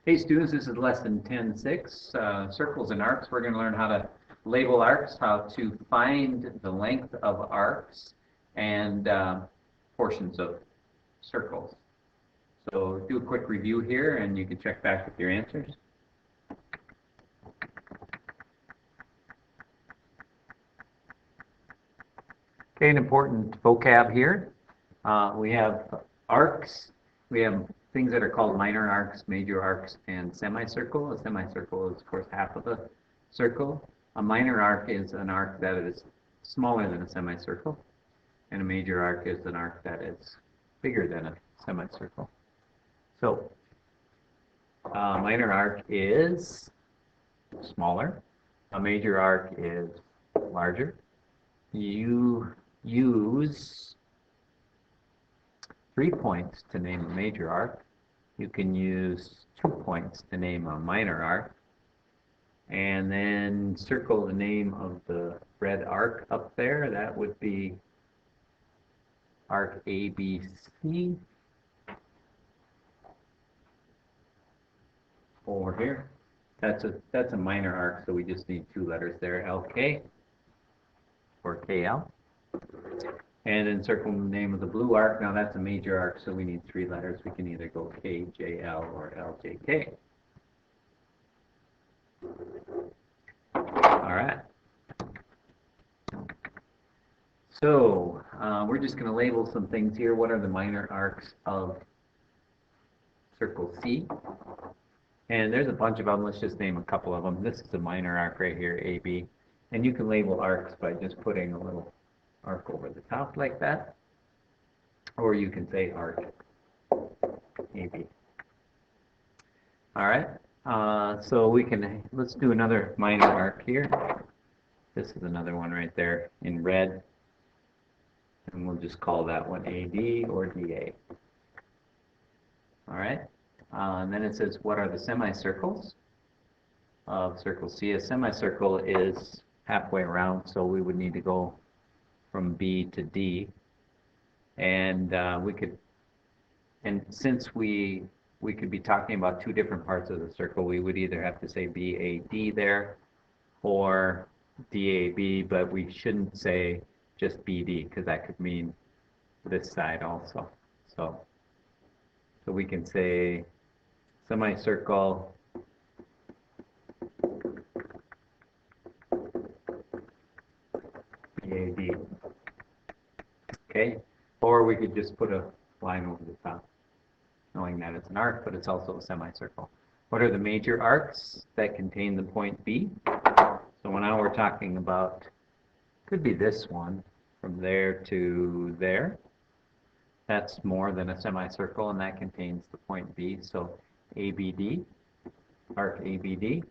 Hey students, this is lesson 10.6, circles and arcs. We're going to learn how to label arcs, how to find the length of arcs, and portions of circles. So do a quick review here and you can check back with your answers. Okay, an important vocab here. We have arcs. We have things that are called minor arcs, major arcs, and semicircle. A semicircle is, of course, half of a circle. A minor arc is an arc that is smaller than a semicircle, and a major arc is an arc that is bigger than a semicircle. So, a minor arc is smaller. A major arc is larger. You use 3 points to name a major arc. You can use 2 points to name a minor arc. And then circle the name of the red arc up there. That would be arc ABC. Over here. That's a minor arc, so we just need 2 letters there, LK or KL. And then circle the name of the blue arc. Now that's a major arc, so we need 3 letters. We can either go KJL or LJK. All right. So we're just going to label some things here. What are the minor arcs of circle C? And there's a bunch of them. Let's just name a couple of them. This is a minor arc right here, AB. And you can label arcs by just putting a little arc over the top like that. Or you can say arc AB. All right. So let's do another minor arc here. This is another one right there in red. And we'll just call that one AD or DA. All right. And then it says, what are the semicircles of circle C? A semicircle is halfway around, so we would need to go from B to D. And since we could be talking about 2 different parts of the circle, we would either have to say BAD there or DAB, but we shouldn't say just BD because that could mean this side also. So we can say semicircle BAD. Okay, or we could just put a line over the top, knowing that it's an arc, but it's also a semicircle. What are the major arcs that contain the point B? So now we're talking about, could be this one, from there to there. That's more than a semicircle, and that contains the point B. So ABD, arc ABD,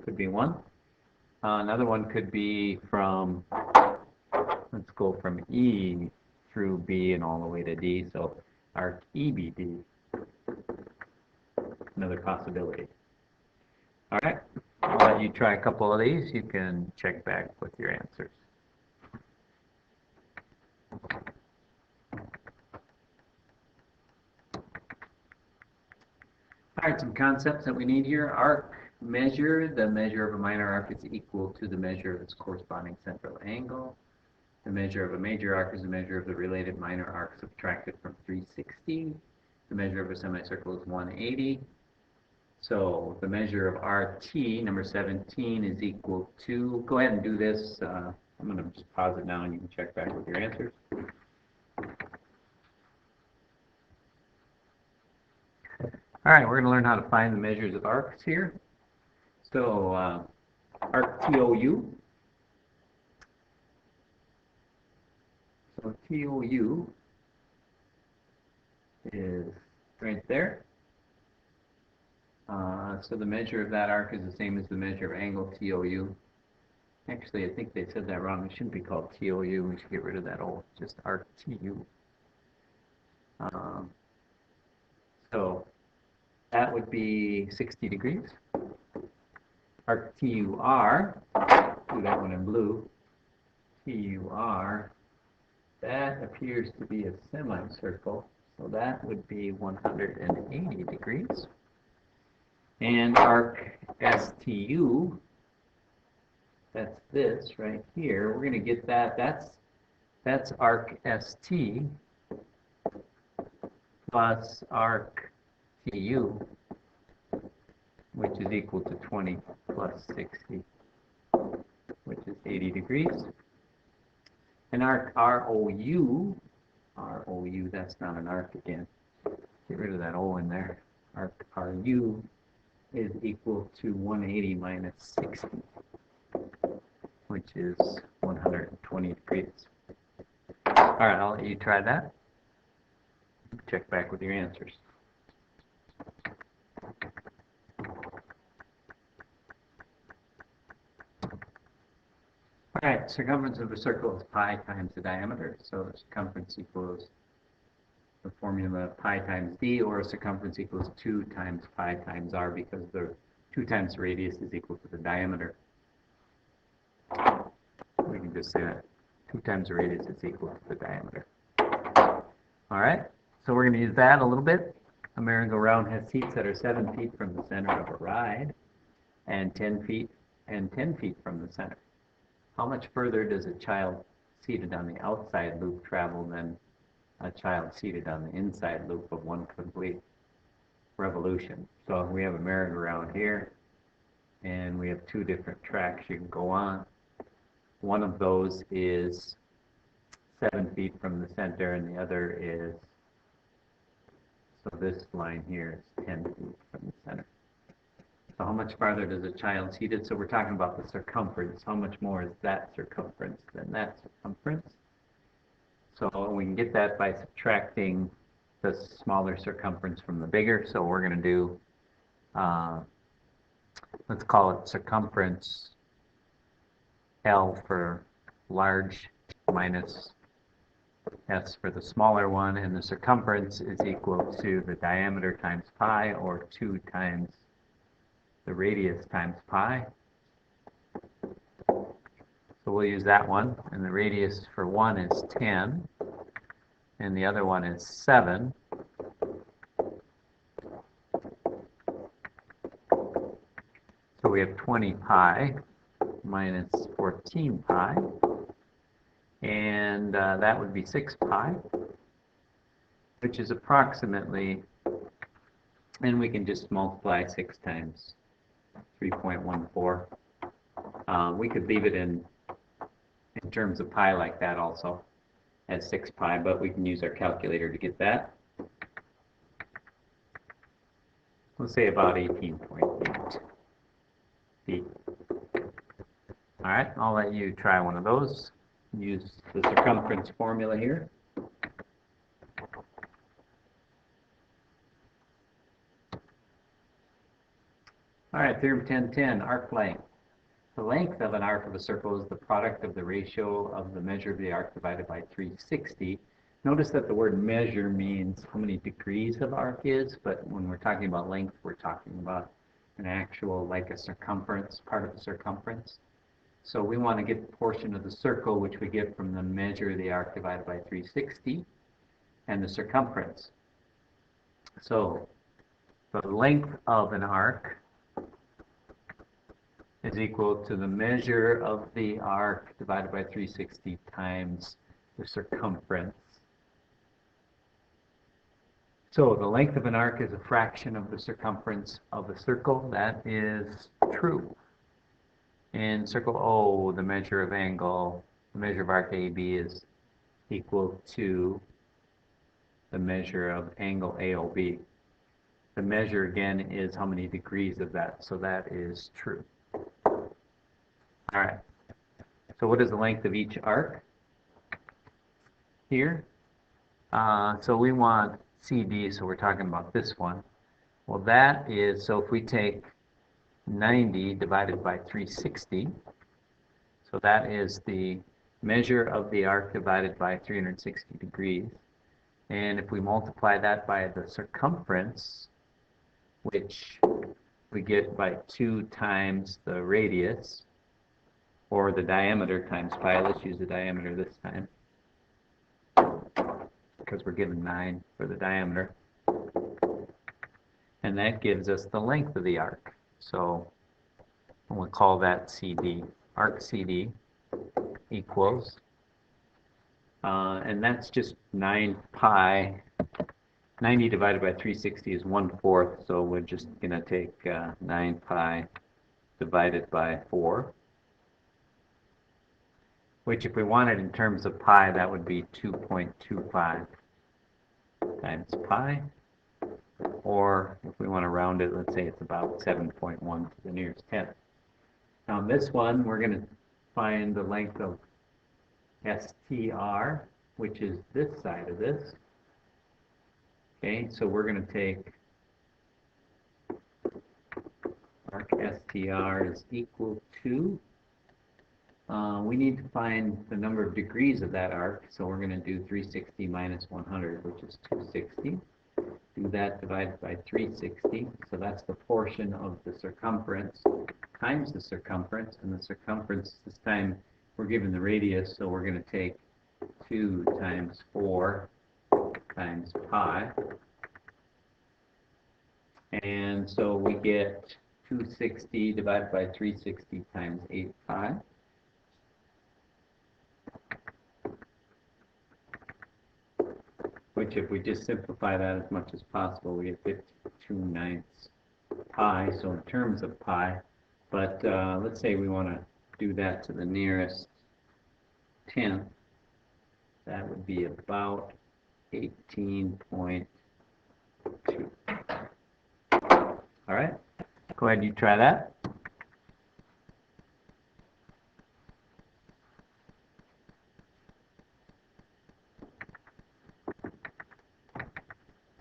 could be one. Another one could be from, let's go from E through B and all the way to D. So arc EBD, another possibility. All right, I'll let you try a couple of these. You can check back with your answers. All right, some concepts that we need here. Arc measure. The measure of a minor arc is equal to the measure of its corresponding central angle. The measure of a major arc is the measure of the related minor arc subtracted from 360. The measure of a semicircle is 180. So the measure of RT, number 17, is equal to, go ahead and do this. I'm going to just pause it now and you can check back with your answers. All right, we're going to learn how to find the measures of arcs here. So arc TOU. So TOU is right there. So the measure of that arc is the same as the measure of angle TOU. Actually, I think they said that wrong. It shouldn't be called TOU. We should get rid of that old, just arc TU. So that would be 60 degrees. Arc TUR, do that one in blue. TUR, that appears to be a semicircle. So that would be 180 degrees. And arc STU, that's this right here. We're going to get that. That's arc ST plus arc TU, which is equal to 20 plus 60, which is 80 degrees. And arc ROU, that's not an arc again. Get rid of that O in there. Arc RU is equal to 180 minus 60, which is 120 degrees. All right, I'll let you try that. Check back with your answers. All right, circumference of a circle is pi times the diameter, so the circumference equals the formula pi times d, or circumference equals 2 times pi times r, because the 2 times the radius is equal to the diameter. We can just say that 2 times the radius is equal to the diameter. All right, so we're going to use that a little bit. A merry-go-round has seats that are 7 feet from the center of a ride, and 10 feet from the center. How much further does a child seated on the outside loop travel than a child seated on the inside loop of one complete revolution? So we have a merry-go-round here, and we have 2 different tracks you can go on. One of those is 7 feet from the center, and the other is, so this line here is 10 feet from the center. So how much farther does a child seated? So we're talking about the circumference. How much more is that circumference than that circumference? So we can get that by subtracting the smaller circumference from the bigger. So we're going to do, let's call it circumference L for large minus S for the smaller one, and the circumference is equal to the diameter times pi, or 2 times the radius times pi. So we'll use that one, and the radius for one is 10, and the other one is 7. So we have 20 pi minus 14 pi, and that would be 6 pi, which is approximately, and we can just multiply 6 times 3.14. We could leave it in terms of pi like that also, as 6 pi, but we can use our calculator to get that. We'll say about 18.8 feet. All right, I'll let you try one of those. Use the circumference formula here. All right, theorem 1010, arc length. The length of an arc of a circle is the product of the ratio of the measure of the arc divided by 360. Notice that the word measure means how many degrees of arc is, but when we're talking about length, we're talking about an actual, like a circumference, part of the circumference. So we want to get the portion of the circle, which we get from the measure of the arc divided by 360, and the circumference. So the length of an arc is equal to the measure of the arc divided by 360 times the circumference. So the length of an arc is a fraction of the circumference of a circle. That is true. In circle O, the measure of angle, the measure of arc AB is equal to the measure of angle AOB. The measure, again, is how many degrees of that, so that is true. All right, so what is the length of each arc here? So we want CD, so we're talking about this one. Well, that is, so if we take 90 divided by 360, so that is the measure of the arc divided by 360 degrees. And if we multiply that by the circumference, which we get by 2 times the radius, or the diameter times pi. Let's use the diameter this time, because we're given 9 for the diameter. and that gives us the length of the arc. So we'll call that CD. Arc CD equals, and that's just 9 pi. 90 divided by 360 is 1/4, so we're just going to take 9 pi divided by 4, which if we wanted in terms of pi, that would be 2.25 times pi, or if we want to round it, let's say it's about 7.1 to the nearest tenth. Now on this one, we're going to find the length of STR, which is this side of this. Okay, so we're going to take arc STR is equal to, we need to find the number of degrees of that arc, so we're going to do 360 minus 100, which is 260. Do that divided by 360, so that's the portion of the circumference times the circumference, and the circumference this time we're given the radius, so we're going to take 2 times 4 times pi, and so we get 260 divided by 360 times 8 pi. Which if we just simplify that as much as possible, we get 52/9 pi, so in terms of pi, but let's say we want to do that to the nearest tenth, that would be about 18.2. All right, go ahead, you try that.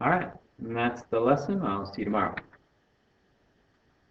All right, and that's the lesson. I'll see you tomorrow.